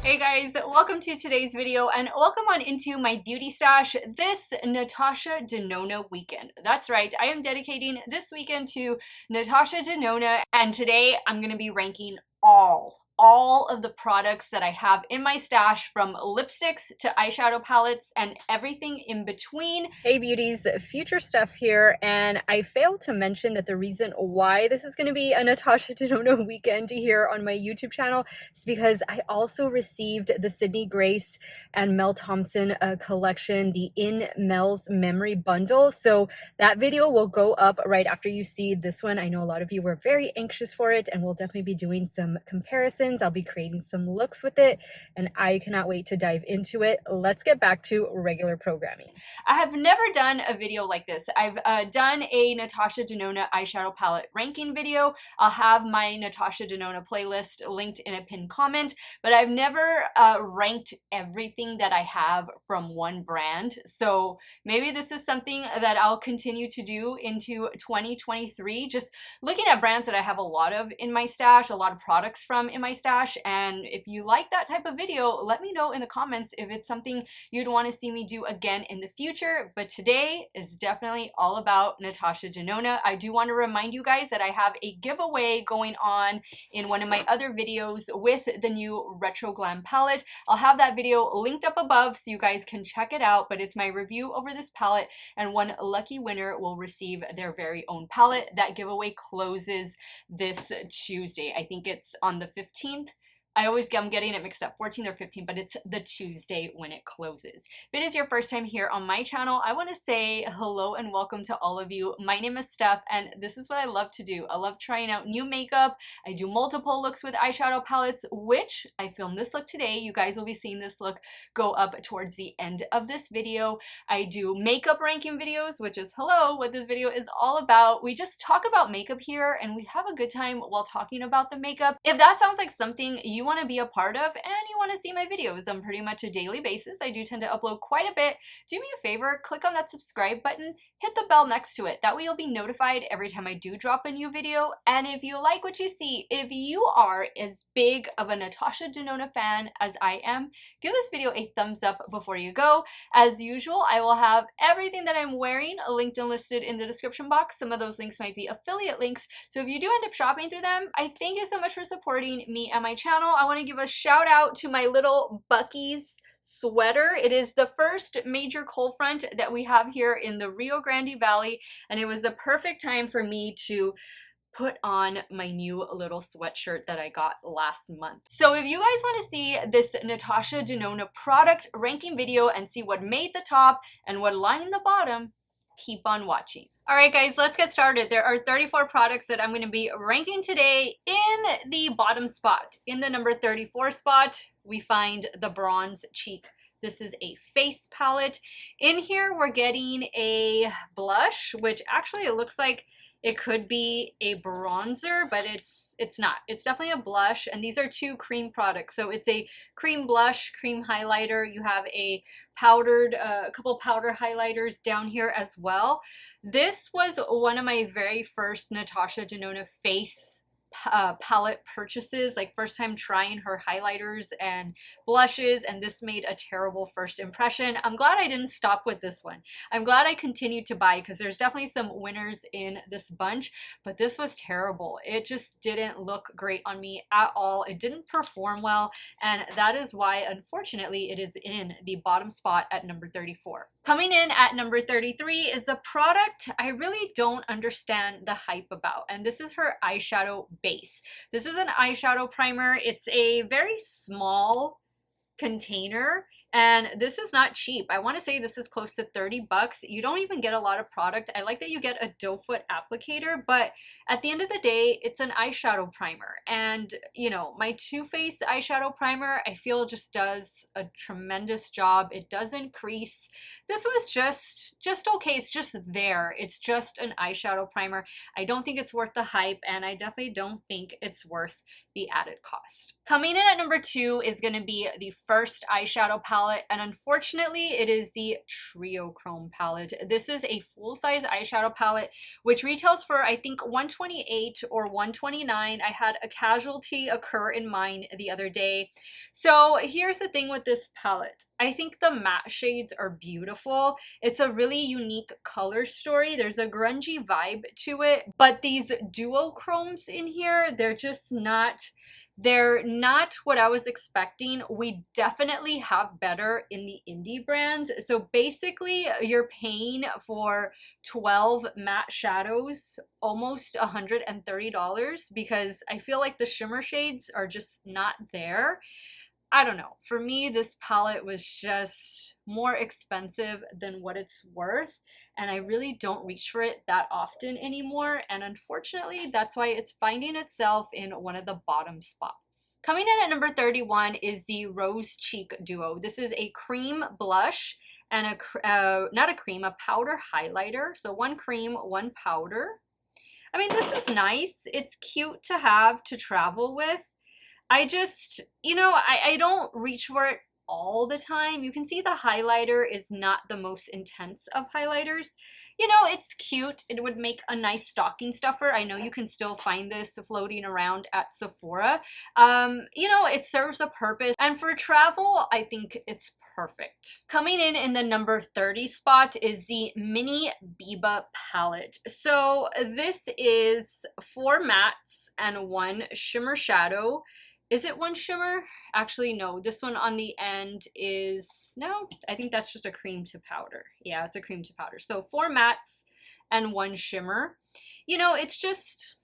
Hey guys, welcome to today's video and welcome on into my beauty stash this NATASHA DENONA weekend. That's right, I am dedicating this weekend to NATASHA DENONA, and today I'm going to be ranking all of the products that I have in my stash, from lipsticks to eyeshadow palettes and everything in between. Hey beauties, future Steff here, and I failed to mention that the reason why this is going to be a NATASHA DENONA weekend here on my YouTube channel is because I also received the Sydney Grace and Mel Thompson collection, the In Mel's Memory Bundle. So that video will go up right after you see this one. I know a lot of you were very anxious for it, and we'll definitely be doing some comparisons. I'll be creating some looks with it, and I cannot wait to dive into it. Let's get back to regular programming. I have never done a video like this. I've done a NATASHA DENONA eyeshadow palette ranking video. I'll have my NATASHA DENONA playlist linked in a pinned comment, but I've never ranked everything that I have from one brand. So maybe this is something that I'll continue to do into 2023, just looking at brands that I have a lot of in my stash, a lot of products from in my stash. And if you like that type of video, let me know in the comments if it's something you'd want to see me do again in the future. But today is definitely all about NATASHA DENONA. I do want to remind you guys that I have a giveaway going on in one of my other videos with the new Retro Glam palette. I'll have that video linked up above so you guys can check it out, but it's my review over this palette, and one lucky winner will receive their very own palette. That giveaway closes this Tuesday. I think it's on the 15th. I'm getting it mixed up, 14th or 15th, but it's the Tuesday when it closes. If it is your first time here on my channel, I want to say hello and welcome to all of you. My name is Steff, and this is what I love to do. I love trying out new makeup. I do multiple looks with eyeshadow palettes, which I filmed this look today. You guys will be seeing this look go up towards the end of this video. I do makeup ranking videos, which is what this video is all about. We just talk about makeup here, and we have a good time while talking about the makeup. If that sounds like something you want to be a part of and you want to see my videos on pretty much a daily basis, I do tend to upload quite a bit. Do me a favor, click on that subscribe button, hit the bell next to it. That way you'll be notified every time I do drop a new video. And if you like what you see, if you are as big of a NATASHA DENONA fan as I am, give this video a thumbs up before you go. As usual, I will have everything that I'm wearing linked and listed in the description box. Some of those links might be affiliate links, so if you do end up shopping through them, I thank you so much for supporting me and my channel. I want to give a shout out to my little Buc-ee's sweater. It is the first major cold front that we have here in the Rio Grande Valley, and it was the perfect time for me to put on my new little sweatshirt that I got last month. So if you guys want to see this NATASHA DENONA product ranking video and see what made the top and what lined the bottom, keep on watching. All right guys, let's get started. There are 34 products that I'm going to be ranking today. In the bottom spot, in the number 34 spot, we find the Bronze Cheek. This is a face palette. In here, we're getting a blush, which actually it looks like it could be a bronzer, but it's not. It's definitely a blush, and these are two cream products. So it's a cream blush, cream highlighter. You have a powdered, a couple powder highlighters down here as well. This was one of my very first NATASHA DENONA face palette purchases, like first time trying her highlighters and blushes, and this made a terrible first impression. I'm glad I didn't stop with this one. I'm glad I continued to buy, because there's definitely some winners in this bunch, but this was terrible. It just didn't look great on me at all. It didn't perform well, and that is why unfortunately it is in the bottom spot at number 34. Coming in at number 33 is a product I really don't understand the hype about, and this is her eyeshadow base. This is an eyeshadow primer. It's a very small container, and this is not cheap. I want to say this is close to 30 bucks. You don't even get a lot of product. I like that you get a doe foot applicator, but at the end of the day, it's an eyeshadow primer. And you know, my Too Faced eyeshadow primer, I feel just does a tremendous job. It doesn't crease. This was just okay. It's just there. It's just an eyeshadow primer. I don't think it's worth the hype, and I definitely don't think it's worth the added cost. Coming in at number 2 is going to be the first eyeshadow palette palette, and unfortunately it is the Trio Chrome palette. This is a full-size eyeshadow palette which retails for I think $128 or $129. I had a casualty occur in mine the other day. So here's the thing with this palette. I think the matte shades are beautiful. It's a really unique color story. There's a grungy vibe to it, but these duochromes in here, they're not what I was expecting. We definitely have better in the indie brands. So basically you're paying for 12 matte shadows almost $130 because I feel like the shimmer shades are just not there. I don't know. For me, this palette was just more expensive than what it's worth, and I really don't reach for it that often anymore, and unfortunately, that's why it's finding itself in one of the bottom spots. Coming in at number 31 is the Rose Cheek Duo. This is a cream blush and a powder highlighter. So one cream, one powder. I mean, this is nice. It's cute to have to travel with. I just, I don't reach for it all the time. You can see the highlighter is not the most intense of highlighters. It's cute. It would make a nice stocking stuffer. I know you can still find this floating around at Sephora. It serves a purpose. And for travel, I think it's perfect. Coming in the number 30 spot is the Mini Biba palette. So this is 4 mattes and 1 shimmer shadow. Is it 1 shimmer? Actually, no. This one on the end is, no, I think that's just a cream to powder. Yeah, it's a cream to powder. So 4 mattes and 1 shimmer. It's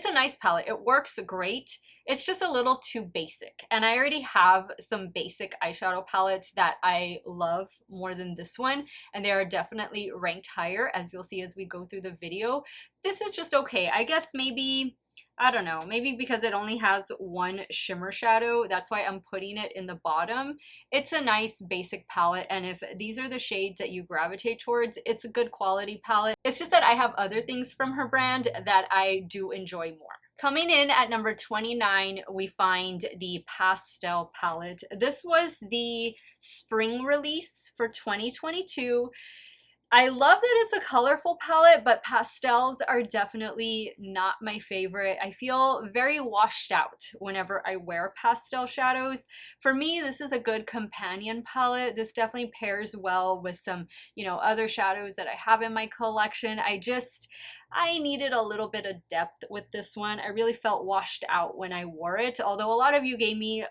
a nice palette. It works great. It's just a little too basic. And I already have some basic eyeshadow palettes that I love more than this one. And they are definitely ranked higher, as you'll see as we go through the video. This is just okay. I guess maybe, I don't know, maybe because it only has 1 shimmer shadow, that's why I'm putting it in the bottom. It's a nice basic palette, and if these are the shades that you gravitate towards, it's a good quality palette. It's just that I have other things from her brand that I do enjoy more. Coming in at number 29, we find the Pastel palette. This was the spring release for 2022. I love that it's a colorful palette, but pastels are definitely not my favorite. I feel very washed out whenever I wear pastel shadows. For me, this is a good companion palette. This definitely pairs well with some, other shadows that I have in my collection. I needed a little bit of depth with this one. I really felt washed out when I wore it, although a lot of you gave me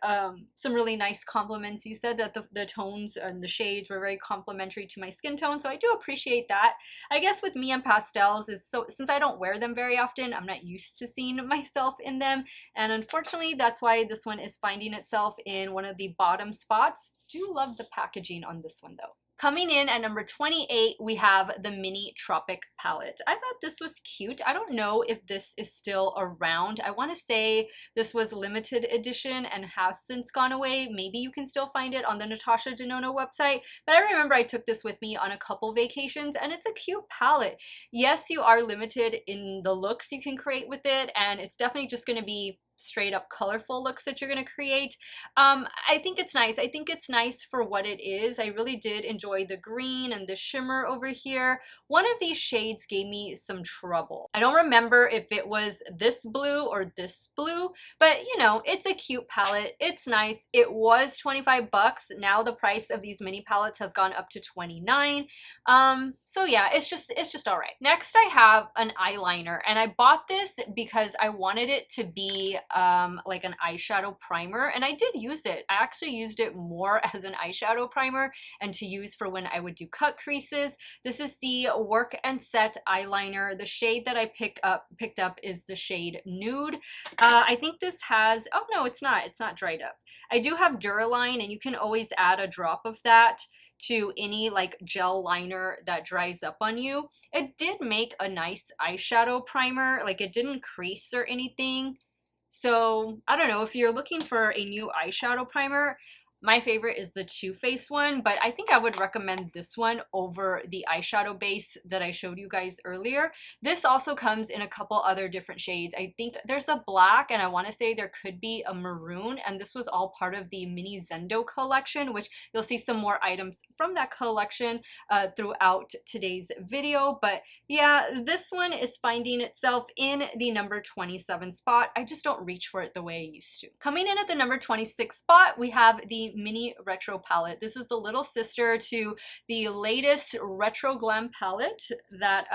some really nice compliments. You said that the tones and the shades were very complementary to my skin tone, so I do appreciate that. I guess with me and pastels since I don't wear them very often, I'm not used to seeing myself in them, and unfortunately that's why this one is finding itself in one of the bottom spots. Do love the packaging on this one though. Coming in at number 28, we have the Mini Tropic palette. I thought this was cute. I don't know if this is still around. I want to say this was limited edition and has since gone away. Maybe you can still find it on the NATASHA DENONA website, but I remember I took this with me on a couple vacations, and it's a cute palette. Yes, you are limited in the looks you can create with it, and it's definitely just going to be straight up colorful looks that you're going to create. I think it's nice. I think it's nice for what it is. I really did enjoy the green and the shimmer over here. One of these shades gave me some trouble. I don't remember if it was this blue or this blue, but it's a cute palette. It's nice. It was 25 bucks. Now the price of these mini palettes has gone up to 29. So yeah, it's just all right. Next I have an eyeliner, and I bought this because I wanted it to be like an eyeshadow primer, and I did use it. I actually used it more as an eyeshadow primer and to use for when I would do cut creases. This is the Work and Set eyeliner. The shade that I picked up is the shade Nude. I think this has, oh no, it's not dried up. I do have Duraline, and you can always add a drop of that to any like gel liner that dries up on you. It did make a nice eyeshadow primer, like it didn't crease or anything. So I don't know, if you're looking for a new eyeshadow primer, My favorite is the Too Faced one, but I think I would recommend this one over the eyeshadow base that I showed you guys earlier. This also comes in a couple other different shades. I think there's a black, and I want to say there could be a maroon, and this was all part of the mini Zendo collection, which you'll see some more items from that collection throughout today's video. But yeah, this one is finding itself in the number 27 spot. I just don't reach for it the way I used to. Coming in at the number 26 spot, we have the Mini Retro palette. This is the little sister to the latest retro glam palette that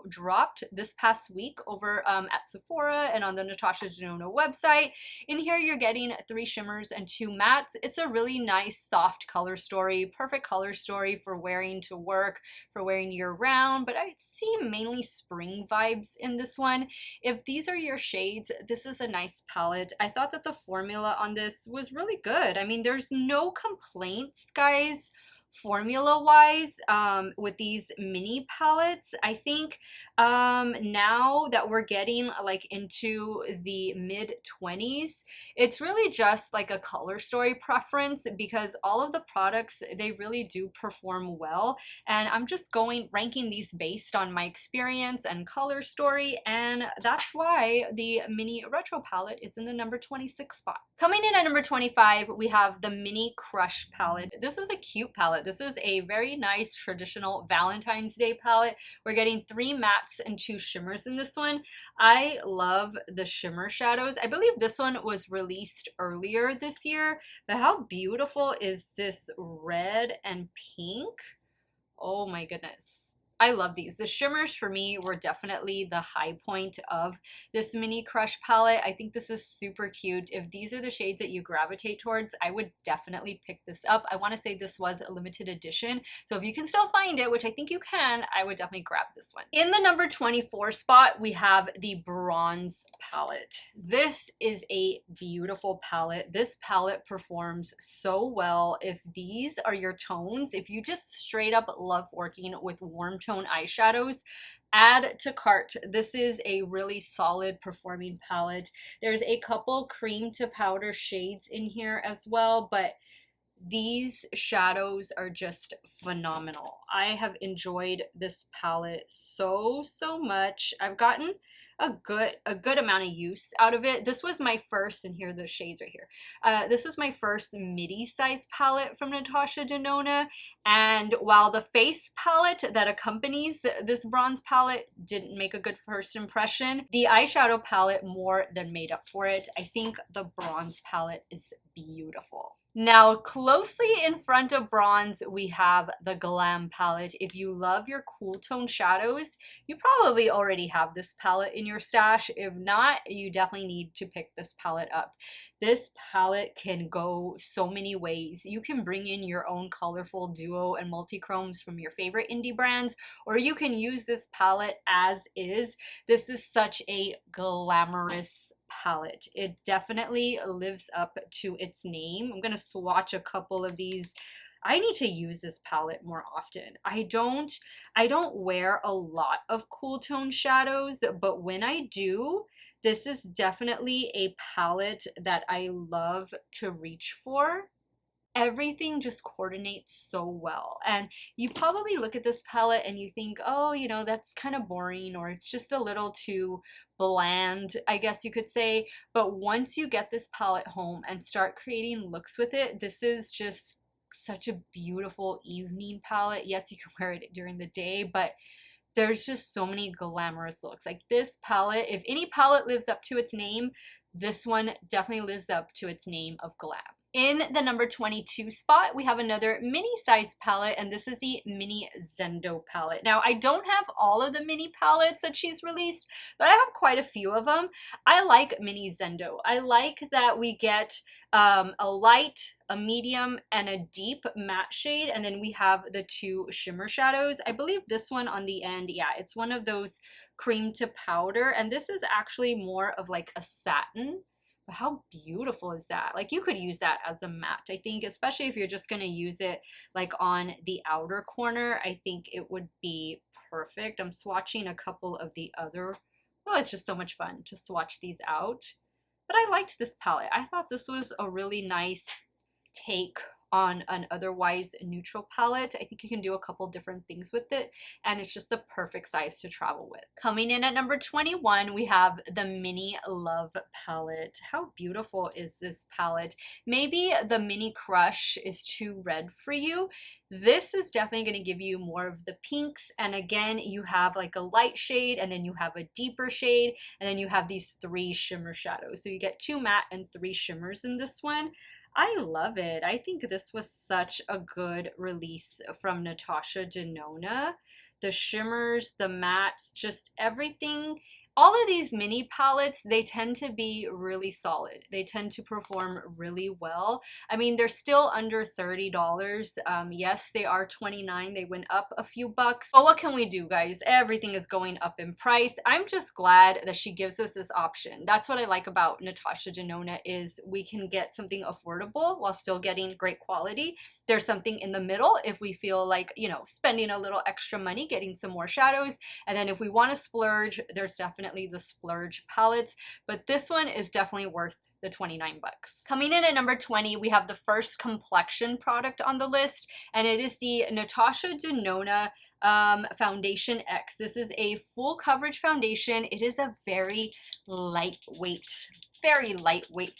dropped this past week over at Sephora and on the Natasha Denona website. In here you're getting 3 shimmers and 2 mattes. It's a really nice soft color story, perfect color story for wearing to work, for wearing year round, but I see mainly spring vibes in this one. If these are your shades, this is a nice palette. I thought that the formula on this was really good. I mean, there's no complaints, guys, formula wise with these mini palettes. I think now that we're getting like into the mid-20s, it's really just like a color story preference, because all of the products, they really do perform well, and I'm just ranking these based on my experience and color story, and that's why the Mini Retro palette is in the number 26 spot. Coming in at number 25, we have the Mini Crush palette. This is a cute palette. This is a very nice traditional Valentine's Day palette. We're getting 3 mattes and 2 shimmers in this one. I love the shimmer shadows. I believe this one was released earlier this year, but how beautiful is this red and pink? Oh my goodness. I love these. The shimmers for me were definitely the high point of this Mini Crush palette. I think this is super cute. If these are the shades that you gravitate towards, I would definitely pick this up. I want to say this was a limited edition, so if you can still find it, which I think you can, I would definitely grab this one. In the number 24 spot, we have the Bronze palette. This is a beautiful palette. This palette performs so well. If these are your tones, if you just straight up love working with warm tone eyeshadows, add to cart. This is a really solid performing palette. There's a couple cream to powder shades in here as well, but these shadows are just phenomenal. I have enjoyed this palette so much. I've gotten a good amount of use out of it. This was my first, and here are the shades right here. This was my first midi size palette from Natasha Denona, and while the face palette that accompanies this bronze palette didn't make a good first impression, the eyeshadow palette more than made up for it. I think the bronze palette is beautiful. Now, closely in front of bronze, we have the Glam palette. If you love your cool tone shadows, you probably already have this palette in your stash. If not, you definitely need to pick this palette up. This palette can go so many ways. You can bring in your own colorful duo and multi-chromes from your favorite indie brands, or you can use this palette as is. This is such a glamorous palette. It definitely lives up to its name. I'm gonna swatch a couple of these. I need to use this palette more often. I don't wear a lot of cool tone shadows, but when I do, this is definitely a palette that I love to reach for. Everything just coordinates so well, and you probably look at this palette and you think, oh, you know, that's kind of boring, or it's just a little too bland, I guess you could say. But once you get this palette home and start creating looks with it, this is just such a beautiful evening palette. Yes, you can wear it during the day, but there's just so many glamorous looks. Like this palette, if any palette lives up to its name, this one definitely lives up to its name of glam. In the number 22 spot, we have another mini size palette, and this is the Mini Zendo palette. Now, I don't have all of the mini palettes that she's released, but I have quite a few of them. I like Mini Zendo. I like that we get a light, a medium, and a deep matte shade, and then we have the 2 shimmer shadows. I believe this one on the end, yeah, it's one of those cream to powder, and this is actually more of like a satin. But how beautiful is that? Like, you could use that as a matte, I think, especially if you're just going to use it like on the outer corner. I think it would be perfect. I'm swatching a couple of the other. Oh, it's just so much fun to swatch these out. But I liked this palette. I thought this was a really nice take on an otherwise neutral palette. I think you can do a couple different things with it, and it's just the perfect size to travel with. Coming in at number 21, we have the Mini Love palette. How beautiful is this palette? Maybe the Mini Crush is too red for you. This is definitely going to give you more of the pinks, and again, you have like a light shade, and then you have a deeper shade, and then you have these 3 shimmer shadows. So you get 2 matte and 3 shimmers in this one. I love it. I think this was such a good release from Natasha Denona. The shimmers, the mattes, just everything. All of these mini palettes, they tend to be really solid. They tend to perform really well. I mean, they're still under $30. Yes, they are $29. They went up a few bucks. But what can we do, guys? Everything is going up in price. I'm just glad that she gives us this option. That's what I like about Natasha Denona, is we can get something affordable while still getting great quality. There's something in the middle if we feel like, you know, spending a little extra money, getting some more shadows. And then if we want to splurge, there's definitely the splurge palettes, but this one is definitely worth the 29 bucks. Coming in at number 20, we have the first complexion product on the list, and it is the Natasha Denona Foundation X. This is a full coverage foundation. It is a very lightweight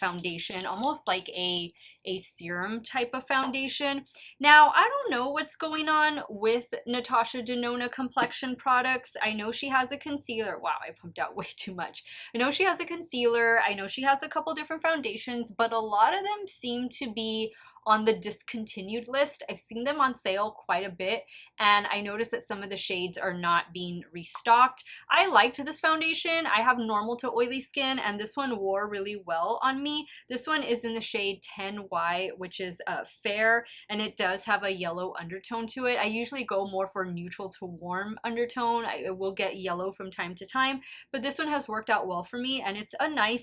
foundation, almost like a serum type of foundation. Now, I don't know what's going on with Natasha Denona complexion products. I know she has a concealer. Wow, I pumped out way too much. I know she has a concealer. I know she has a couple different foundations, but a lot of them seem to be on the discontinued list. I've seen them on sale quite a bit, and I noticed that some of the shades are not being restocked. I liked this foundation. I have normal to oily skin, and this one wore really well on me. This one is in the shade 10Y, which is fair, and it does have a yellow undertone to it. I usually go more for neutral to warm undertone. I will get yellow from time to time, but this one has worked out well for me, and it's a nice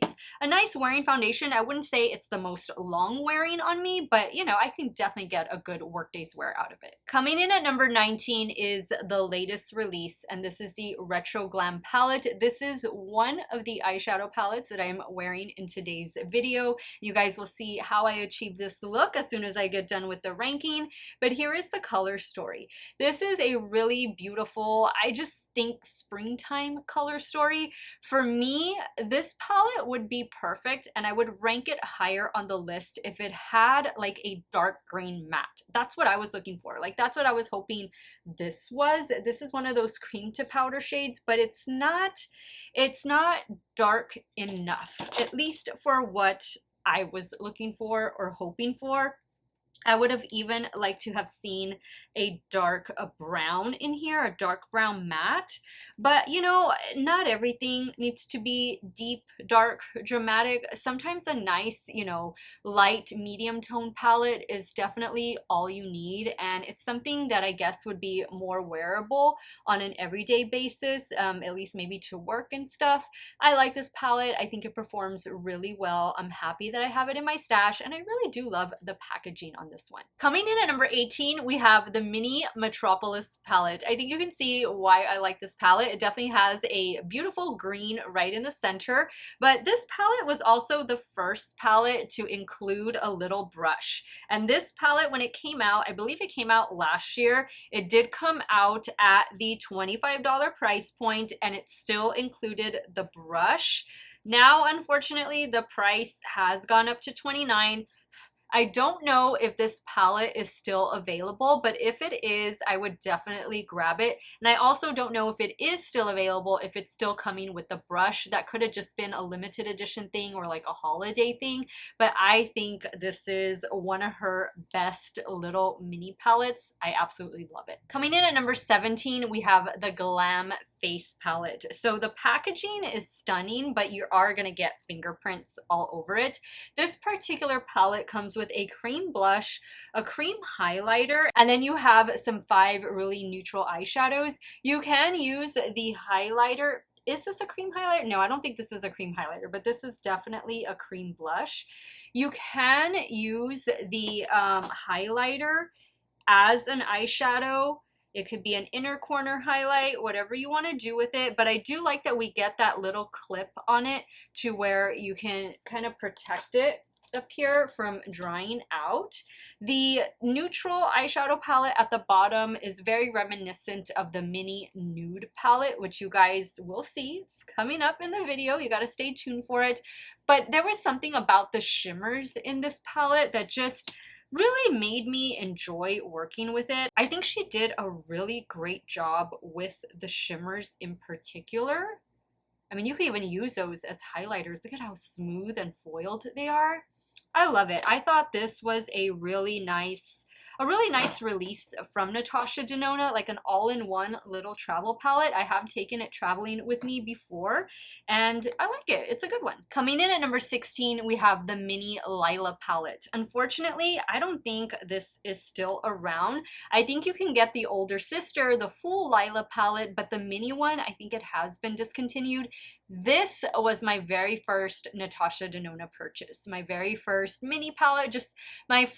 wearing foundation. I wouldn't say it's the most long wearing on me, but you know, I can definitely get a good workday's wear out of it. Coming in at number 19 is the latest release, and this is the Retro Glam palette. This is one of the eyeshadow palettes that I'm wearing in today's video. You guys will see how I achieve this look as soon as I get done with the ranking, but here is the color story. This is a really beautiful, I just think, springtime color story. For me, this palette would be perfect, and I would rank it higher on the list if it had like a dark green matte. That's what I was looking for. Like, that's what I was hoping this was. This is one of those cream to powder shades, but it's not dark enough, at least for what I was looking for or hoping for. I would have even liked to have seen a dark brown in here, a dark brown matte, but you know, not everything needs to be deep, dark, dramatic. Sometimes a nice, you know, light, medium tone palette is definitely all you need, and it's something that I guess would be more wearable on an everyday basis, at least maybe to work and stuff. I like this palette. I think it performs really well. I'm happy that I have it in my stash, and I really do love the packaging on this one. Coming in at number 18, we have the Mini Metropolis palette. I think you can see why I like this palette. It definitely has a beautiful green right in the center, but this palette was also the first palette to include a little brush. And this palette, when it came out, I believe it came out last year, it did come out at the $25 price point, and it still included the brush. Now, unfortunately, the price has gone up to $29. I don't know if this palette is still available, but if it is, I would definitely grab it. And I also don't know if it is still available, if it's still coming with the brush. That could have just been a limited edition thing or like a holiday thing, but I think this is one of her best little mini palettes. I absolutely love it. Coming in at number 17, we have the Glam Face palette. So the packaging is stunning, but you are going to get fingerprints all over it. This particular palette comes with a cream blush, a cream highlighter, and then you have some 5 really neutral eyeshadows. You can use the highlighter. Is this a cream highlighter? No, I don't think this is a cream highlighter, but this is definitely a cream blush. You can use the highlighter as an eyeshadow. It could be an inner corner highlight, whatever you want to do with it. But I do like that we get that little clip on it to where you can kind of protect it up here from drying out. The neutral eyeshadow palette at the bottom is very reminiscent of the mini Nude palette, which you guys will see. It's coming up in the video. You got to stay tuned for it. But there was something about the shimmers in this palette that just really made me enjoy working with it. I think she did a really great job with the shimmers in particular. I mean, you could even use those as highlighters. Look at how smooth and foiled they are. I love it. I thought this was a really nice release from Natasha Denona, like an all-in-one little travel palette. I have taken it traveling with me before, and I like it. It's a good one. Coming in at number 16, we have the mini Lila palette. Unfortunately, I don't think this is still around. I think you can get the older sister, the full Lila palette, but the mini one, I think it has been discontinued. This was my very first Natasha Denona purchase, my very first mini palette, just my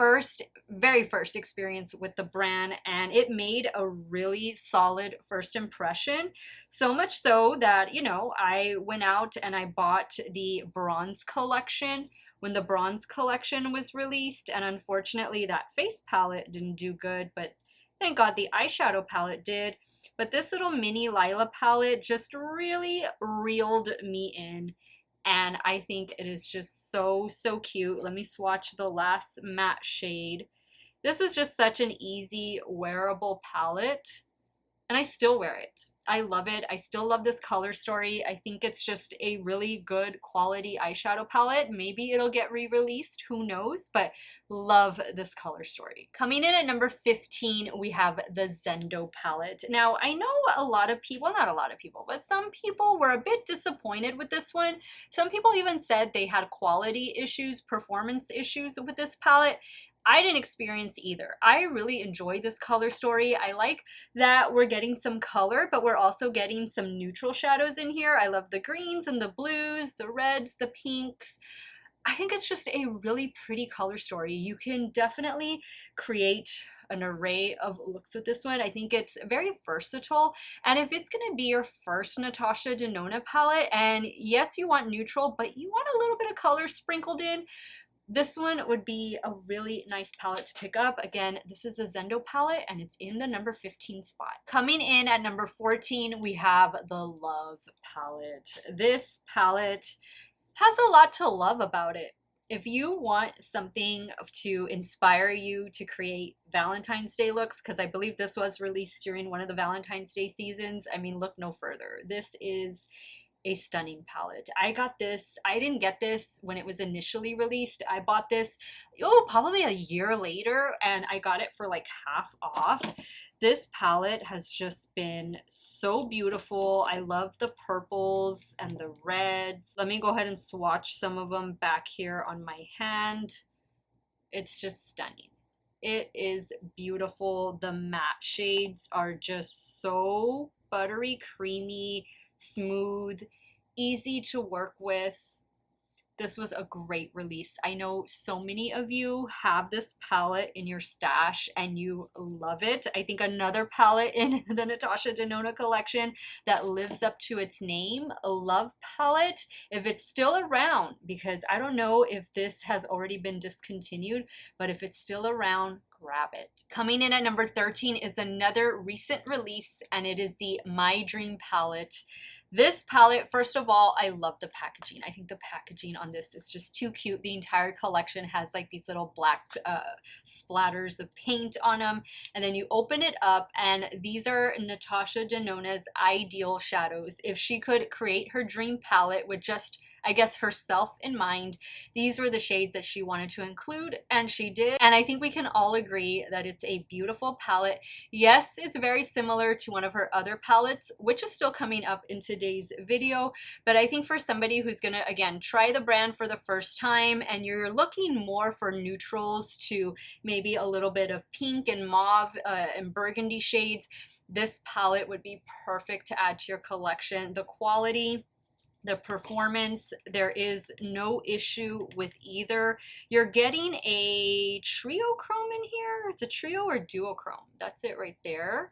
very first experience with the brand, and it made a really solid first impression. So much so that, you know, I went out and I bought the bronze collection when the bronze collection was released, and unfortunately that face palette didn't do good, but thank God the eyeshadow palette did. But this little mini Lila palette just really reeled me in, and I think it is just so cute. Let me swatch the last matte shade. This was just such an easy wearable palette, and I still wear it. I love it. I still love this color story. I think it's just a really good quality eyeshadow palette. Maybe it'll get re-released, who knows, but love this color story. Coming in at number 15, we have the Zendo palette. Now, I know a lot of people, not a lot of people, but some people were a bit disappointed with this one. Some people even said they had quality issues, performance issues with this palette. I didn't experience either. I really enjoyed this color story. I like that we're getting some color, but we're also getting some neutral shadows in here. I love the greens and the blues, the reds, the pinks. I think it's just a really pretty color story. You can definitely create an array of looks with this one. I think it's very versatile. And if it's going to be your first Natasha Denona palette, and yes, you want neutral, but you want a little bit of color sprinkled in, this one would be a really nice palette to pick up. Again, this is the Zendo palette, and it's in the number 15 spot. Coming in at number 14, we have the Love palette. This palette has a lot to love about it. If you want something to inspire you to create Valentine's Day looks, because I believe this was released during one of the Valentine's Day seasons, I mean, look no further. This is a stunning palette. I got this, I didn't get this when it was initially released. I bought this, probably a year later, and I got it for like half off. This palette has just been so beautiful. I love the purples and the reds. Let me go ahead and swatch some of them back here on my hand. It's just stunning. It is beautiful. The matte shades are just so buttery, creamy, smooth, easy to work with. This was a great release. I know so many of you have this palette in your stash and you love it. I think another palette in the Natasha Denona collection that lives up to its name, a Love palette, if it's still around, because I don't know if this has already been discontinued, but if it's still around, grab it. Coming in at number 13 is another recent release, and it is the My Dream palette. This palette, first of all, I love the packaging. I think the packaging on this is just too cute. The entire collection has like these little black splatters of paint on them. And then you open it up, and these are Natasha Denona's ideal shadows. If she could create her dream palette with just, I guess, herself in mind, these were the shades that she wanted to include, and she did. And I think we can all agree that it's a beautiful palette. Yes, it's very similar to one of her other palettes, which is still coming up in today's video. But I think for somebody who's gonna, again, try the brand for the first time, and you're looking more for neutrals to maybe a little bit of pink and mauve and burgundy shades, this palette would be perfect to add to your collection. The quality, the performance, there is no issue with either. You're getting a trio chrome in here. It's a trio or duochrome. That's it right there.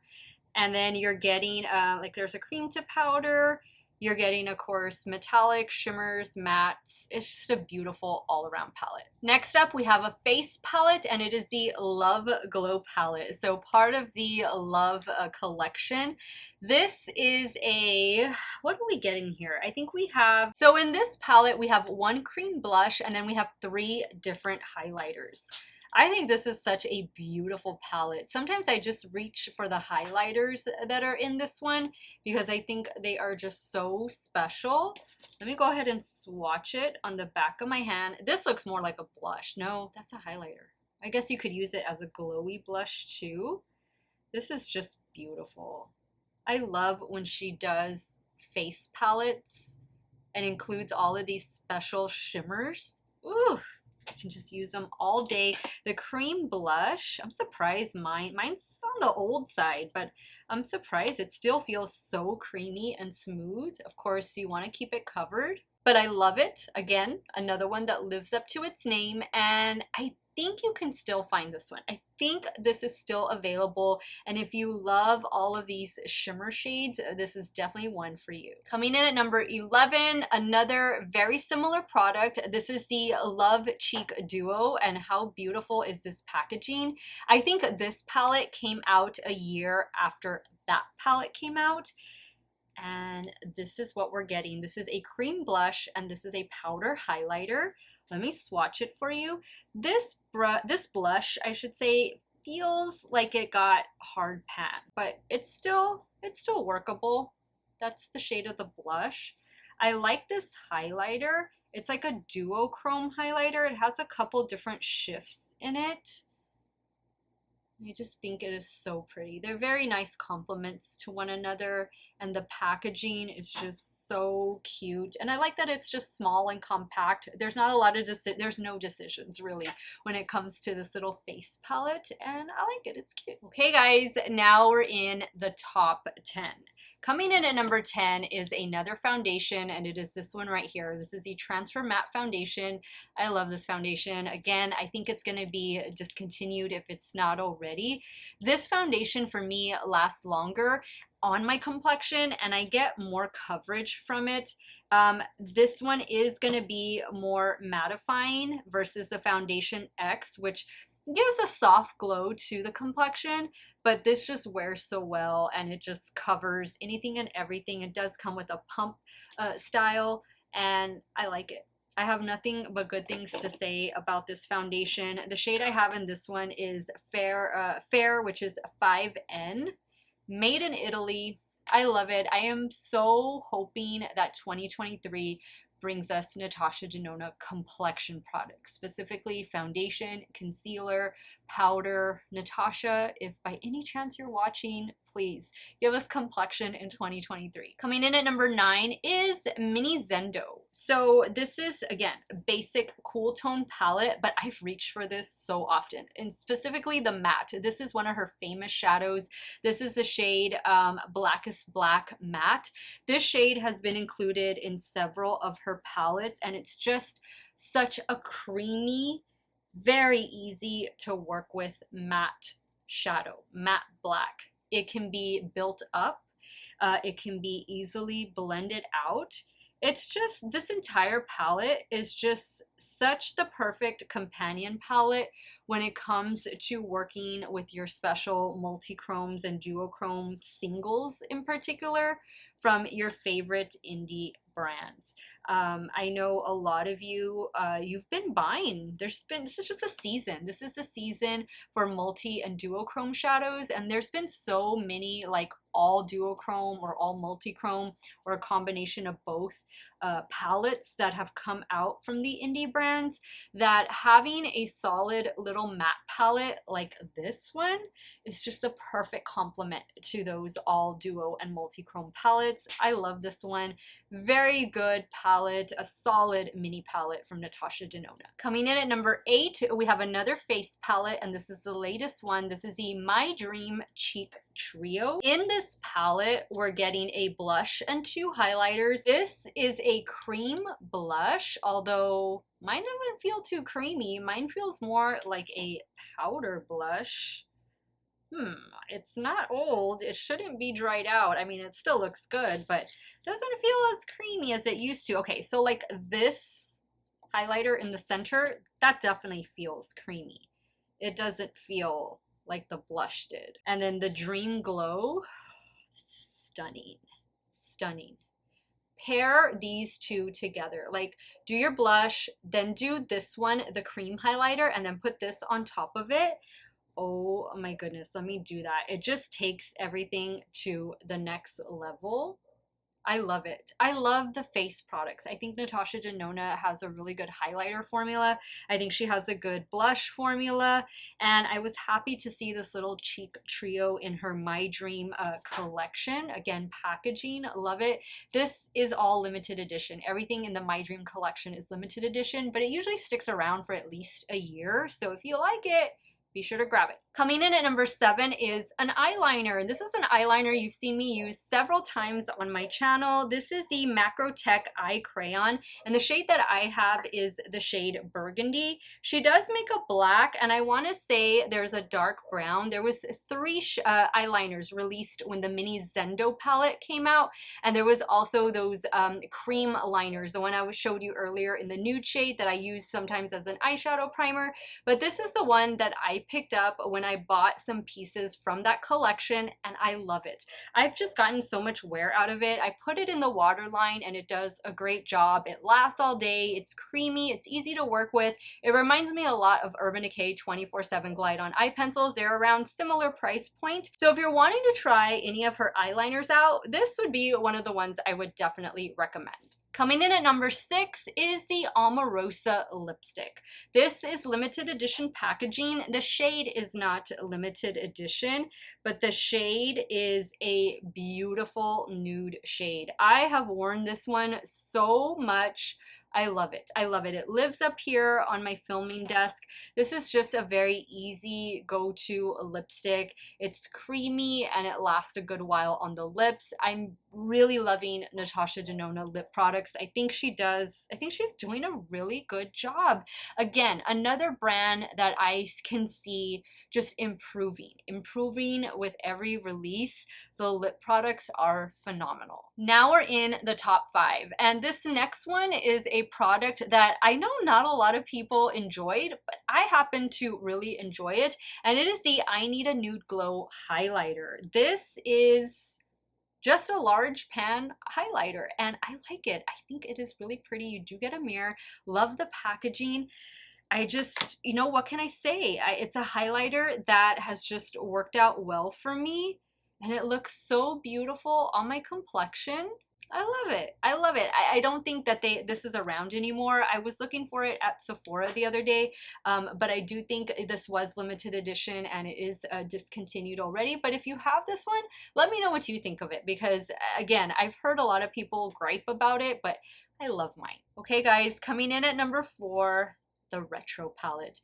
And then you're getting like there's a cream to powder, You're getting, of course, metallic, shimmers, mattes. It's just a beautiful all-around palette. Next up, we have a face palette, and it is the Love Glow palette. So part of the Love collection. This is a, what are we getting here? I think we have, so in this palette, we have one cream blush, and then we have 3 different highlighters. I think this is such a beautiful palette. Sometimes I just reach for the highlighters that are in this one because I think they are just so special. Let me go ahead and swatch it on the back of my hand. This looks more like a blush. No, that's a highlighter. I guess you could use it as a glowy blush too. This is just beautiful. I love when she does face palettes and includes all of these special shimmers. Ooh. You can just use them all day. The cream blush, I'm surprised mine's on the old side, but I'm surprised it still feels so creamy and smooth. Of course, you want to keep it covered, but I love it. Again, another one that lives up to its name, and I think you can still find this one. I think this is still available, and if you love all of these shimmer shades, this is definitely one for you. Coming in at number 11, another very similar product. This is the Love Cheek Duo, and how beautiful is this packaging? I think this palette came out a year after that palette came out. And this is what we're getting. This is a cream blush, and this is a powder highlighter. Let me swatch it for you. This blush, I should say, feels like it got hard pan, but it's still workable. That's the shade of the blush. I like this highlighter. It's like a duochrome highlighter. It has a couple different shifts in it. I just think it is so pretty. They're very nice complements to one another, and the packaging is just so cute. And I like that it's just small and compact. There's not a lot of there's no decisions really when it comes to this little face palette, and I like it. It's cute. Okay guys, now we're in the top 10. Coming in at number 10 is another foundation, and it is this one right here. This is the Transfer Matte Foundation. I love this foundation. Again, I think it's going to be discontinued if it's not already. This foundation for me lasts longer on my complexion, and I get more coverage from it. This one is going to be more mattifying versus the Foundation X, which gives a soft glow to the complexion, but this just wears so well, and it just covers anything and everything. It does come with a pump style, and I like it. I have nothing but good things to say about this foundation. The shade I have in this one is Fair, which is 5N, made in Italy. I love it. I am so hoping that 2023 brings us Natasha Denona complexion products, specifically foundation, concealer, powder. Natasha, if by any chance you're watching, please give us complexion in 2023. Coming in at number 9 is Mini Zendo. So this is, again, basic cool tone palette, but I've reached for this so often, and specifically the matte. This is one of her famous shadows. This is the shade Blackest Black Matte. This shade has been included in several of her palettes, and it's just such a creamy, very easy to work with matte shadow, matte black. It can be built up, it can be easily blended out. It's just, this entire palette is just such the perfect companion palette when it comes to working with your special multi-chromes and duochrome singles in particular from your favorite indie brands. I know a lot of you, you've been buying. This is just a season. This is the season for multi and duochrome shadows, and there's been so many like all duochrome or all multi-chrome or a combination of both palettes that have come out from the indie brands, that having a solid little matte palette like this one is just a perfect complement to those all duo and multi-chrome palettes. I love this one. Very good palette, a solid mini palette from Natasha Denona. Coming in at number 8, we have another face palette, and this is the latest one. This is the My Dream Cheek Trio. In this palette, we're getting a blush and 2 highlighters. This is a cream blush, although mine doesn't feel too creamy. Mine feels more like a powder blush. It's not old. It shouldn't be dried out. I mean, it still looks good, but it doesn't feel as creamy as it used to. Okay, so like this highlighter in the center, that definitely feels creamy. It doesn't feel like the blush did. And then the Dream Glow, this is stunning. Stunning. Pair these two together. Like, do your blush, then do this one, the cream highlighter, and then put this on top of it. Oh my goodness, let me do that. It just takes everything to the next level. I love it. I love the face products. I think Natasha Denona has a really good highlighter formula. I think she has a good blush formula. And I was happy to see this little cheek trio in her My Dream collection. Again, packaging, love it. This is all limited edition. Everything in the My Dream collection is limited edition, but it usually sticks around for at least a year. So if you like it, be sure to grab it. Coming in at number 7 is an eyeliner. This is an eyeliner you've seen me use several times on my channel. This is the Macro Tech Eye Crayon, and the shade that I have is the shade Burgundy. She does make a black, and I want to say there's a dark brown. There was 3 eyeliners released when the mini Zendo palette came out, and there was also those cream liners, the one I showed you earlier in the nude shade that I use sometimes as an eyeshadow primer. But this is the one that I picked up when I bought some pieces from that collection, and I love it. I've just gotten so much wear out of it. I put it in the waterline and it does a great job. It lasts all day. It's creamy. It's easy to work with. It reminds me a lot of Urban Decay 24/7 Glide On eye pencils. They're around similar price point. So if you're wanting to try any of her eyeliners out, this would be one of the ones I would definitely recommend. Coming in at number 6 is the Omarosa lipstick. This is limited edition packaging. The shade is not limited edition, but the shade is a beautiful nude shade. I have worn this one so much. I love it. I love it. It lives up here on my filming desk. This is just a very easy go-to lipstick. It's creamy and it lasts a good while on the lips. I'm really loving Natasha Denona lip products. I think she's doing a really good job. Again, another brand that I can see just improving with every release. The lip products are phenomenal. Now we're in the top 5, and this next one is a product that I know not a lot of people enjoyed, but I happen to really enjoy it, and it is the I Need a Nude Glow highlighter. This is just a large pan highlighter, and I like it. I think it is really pretty. You do get a mirror. Love the packaging. I just, you know, what can I say? It's a highlighter that has just worked out well for me, and it looks so beautiful on my complexion. I love it. I love it. I don't think that this is around anymore. I was looking for it at Sephora the other day, but I do think this was limited edition and it is discontinued already. But if you have this one, let me know what you think of it, because again, I've heard a lot of people gripe about it, but I love mine. Okay guys, coming in at number 4, the Retro palette.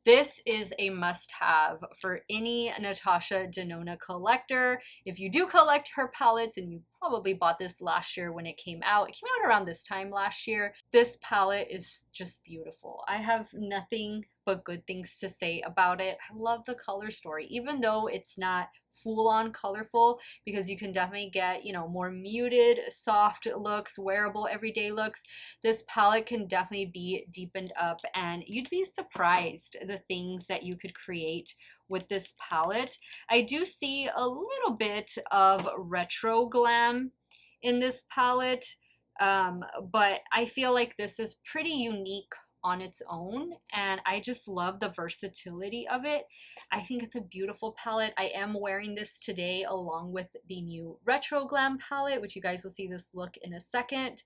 This is a must-have for any Natasha Denona collector. If you do collect her palettes, and you probably bought this last year when it came out around this time last year, this palette is just beautiful. I have nothing but good things to say about it. I love the color story, even though it's not full-on colorful, because you can definitely get, you know, more muted, soft looks, wearable everyday looks. This palette can definitely be deepened up, and you'd be surprised the things that you could create with this palette. I do see a little bit of retro glam in this palette, but I feel like this is pretty unique on its own, and I just love the versatility of it. I think it's a beautiful palette. I am wearing this today along with the new Retro Glam palette, which you guys will see this look in a second,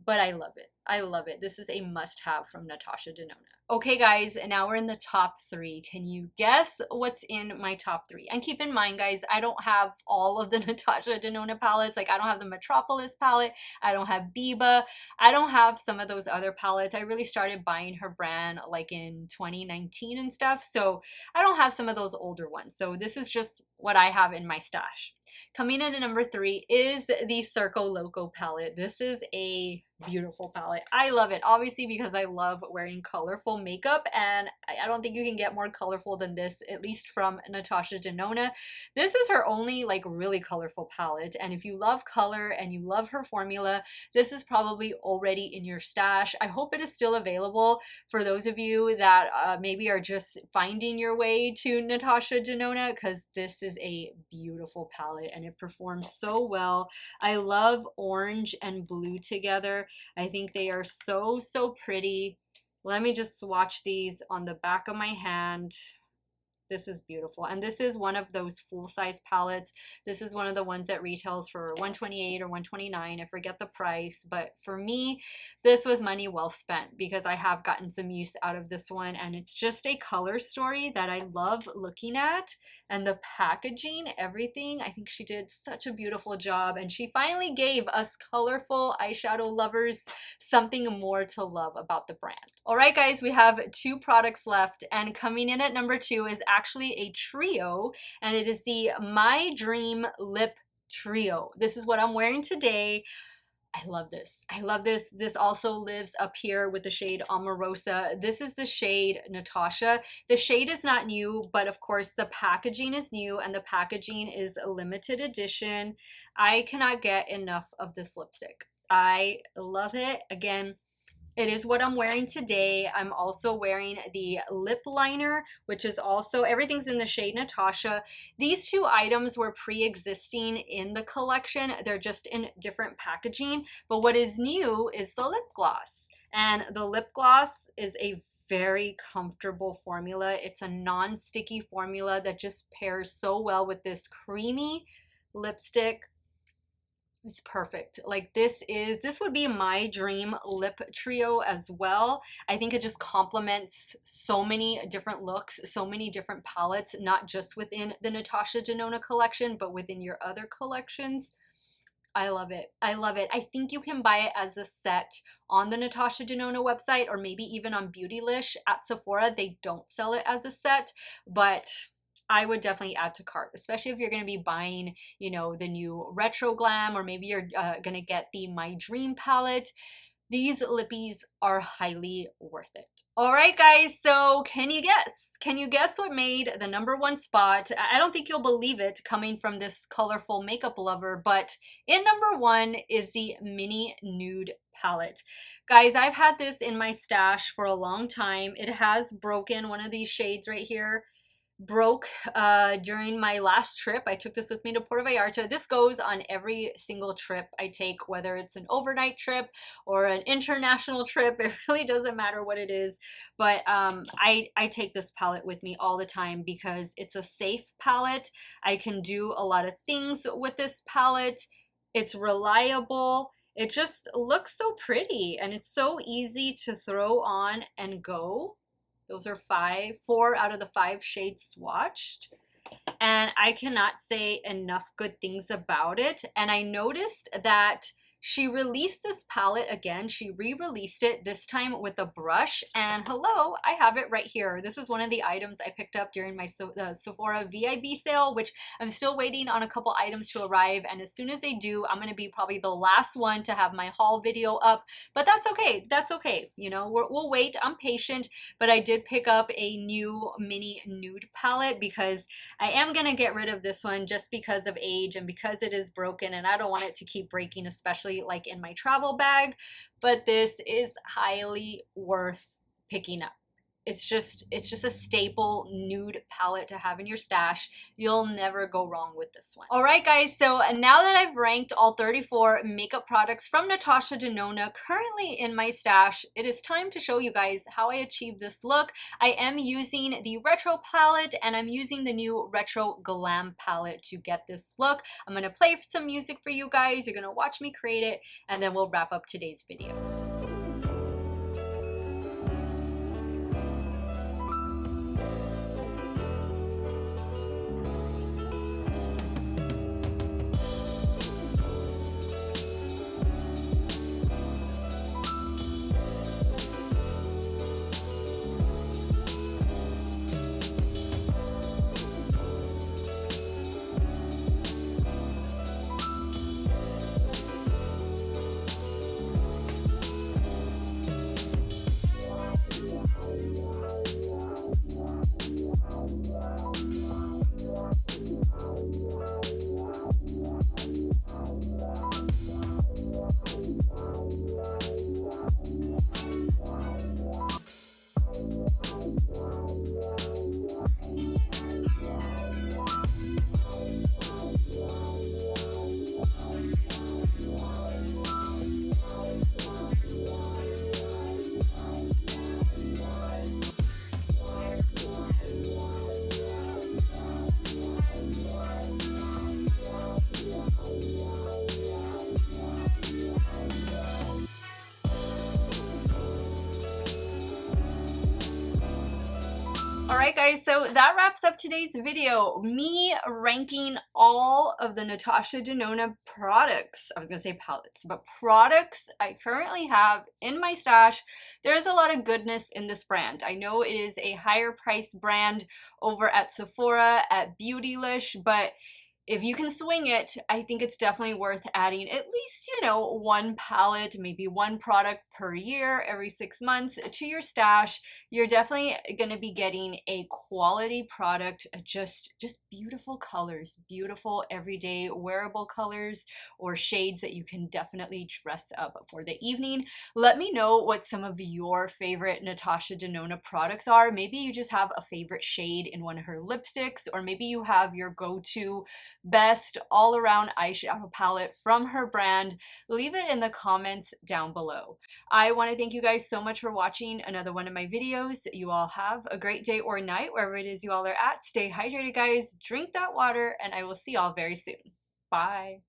but I love it. I love it. This is a must-have from Natasha Denona. Okay guys, and now we're in the top 3. Can you guess what's in my top 3? And keep in mind guys, I don't have all of the Natasha Denona palettes. Like, I don't have the Metropolis palette, I don't have Biba, I don't have some of those other palettes. I really started buying her brand like in 2019 and stuff, so I don't have some of those older ones. So this is just what I have in my stash. Coming in at number 3 is the Circo Loco palette. This is a beautiful palette. I love it, obviously, because I love wearing colorful makeup, and I don't think you can get more colorful than this, at least from Natasha Denona. This is her only like really colorful palette, and if you love color and you love her formula, this is probably already in your stash. I hope it is still available for those of you that maybe are just finding your way to Natasha Denona, because this is a beautiful palette and it performs so well. I love orange and blue together. I think they are so, so pretty. Let me just swatch these on the back of my hand. This is beautiful. And this is one of those full-size palettes. This is one of the ones that retails for $128 or $129. I forget the price. But for me, this was money well spent because I have gotten some use out of this one. And it's just a color story that I love looking at. And the packaging, everything, I think she did such a beautiful job. And she finally gave us colorful eyeshadow lovers something more to love about the brand. All right, guys, we have 2 products left. And coming in at number 2 is actually a trio, and it is the My Dream Lip Trio. This is what I'm wearing today. I love this. I love this. This also lives up here with the shade Omarosa. This is the shade Natasha. The shade is not new, but of course the packaging is new, and the packaging is a limited edition. I cannot get enough of this lipstick. I love it. Again, it is what I'm wearing today. I'm also wearing the lip liner, which is also, everything's in the shade Natasha. These 2 items were pre-existing in the collection. They're just in different packaging. But what is new is the lip gloss. And the lip gloss is a very comfortable formula. It's a non-sticky formula that just pairs so well with this creamy lipstick. It's perfect. Like this would be my dream lip trio as well. I think it just complements so many different looks, so many different palettes, not just within the Natasha Denona collection, but within your other collections. I love it. I love it. I think you can buy it as a set on the Natasha Denona website, or maybe even on Beautylish. At Sephora, they don't sell it as a set, but I would definitely add to cart, especially if you're going to be buying, you know, the new Retro Glam, or maybe you're going to get the My Dream palette. These lippies are highly worth it. All right, guys, so can you guess? Can you guess what made the #1 spot? I don't think you'll believe it coming from this colorful makeup lover, but in #1 is the Mini Nude palette. Guys, I've had this in my stash for a long time. It has broken. One of these shades right here broke during my last trip. I took this with me to Puerto Vallarta. This goes on every single trip I take, whether it's an overnight trip or an international trip. It really doesn't matter what it is, but I take this palette with me all the time because it's a safe palette. I can do a lot of things with this palette. It's reliable. It just looks so pretty, and it's so easy to throw on and go. Those are 4 out of the 5 shades swatched. And I cannot say enough good things about it. And I noticed that she released this palette again. She re-released it, this time with a brush. And hello, I have it right here. This is one of the items I picked up during my Sephora VIB sale, which I'm still waiting on a couple items to arrive. And as soon as they do, I'm going to be probably the last one to have my haul video up. But that's okay. That's okay. You know, we'll wait. I'm patient. But I did pick up a new Mini Nude palette because I am going to get rid of this one just because of age and because it is broken. And I don't want it to keep breaking, especially like in my travel bag, but this is highly worth picking up. It's just a staple nude palette to have in your stash. You'll never go wrong with this one. All right, guys, so now that I've ranked all 34 makeup products from Natasha Denona currently in my stash, it is time to show you guys how I achieved this look. I am using the Retro palette, and I'm using the new Retro Glam palette to get this look. I'm gonna play some music for you guys. You're gonna watch me create it, and then we'll wrap up today's video. Alright guys, so that wraps up today's video. Me ranking all of the Natasha Denona products. I was gonna say palettes, but products I currently have in my stash. There's a lot of goodness in this brand. I know it is a higher price brand over at Sephora, at Beautylish, but if you can swing it, I think it's definitely worth adding at least, you know, one palette, maybe one product per year, every 6 months to your stash. You're definitely going to be getting a quality product, just beautiful colors, beautiful everyday wearable colors or shades that you can definitely dress up for the evening. Let me know what some of your favorite Natasha Denona products are. Maybe you just have a favorite shade in one of her lipsticks, or maybe you have your go-to best all-around eyeshadow palette from her brand. Leave it in the comments down below. I want to thank you guys so much for watching another one of my videos. You all have a great day or night wherever it is you all are at. Stay hydrated guys, drink that water, and I will see y'all very soon. Bye.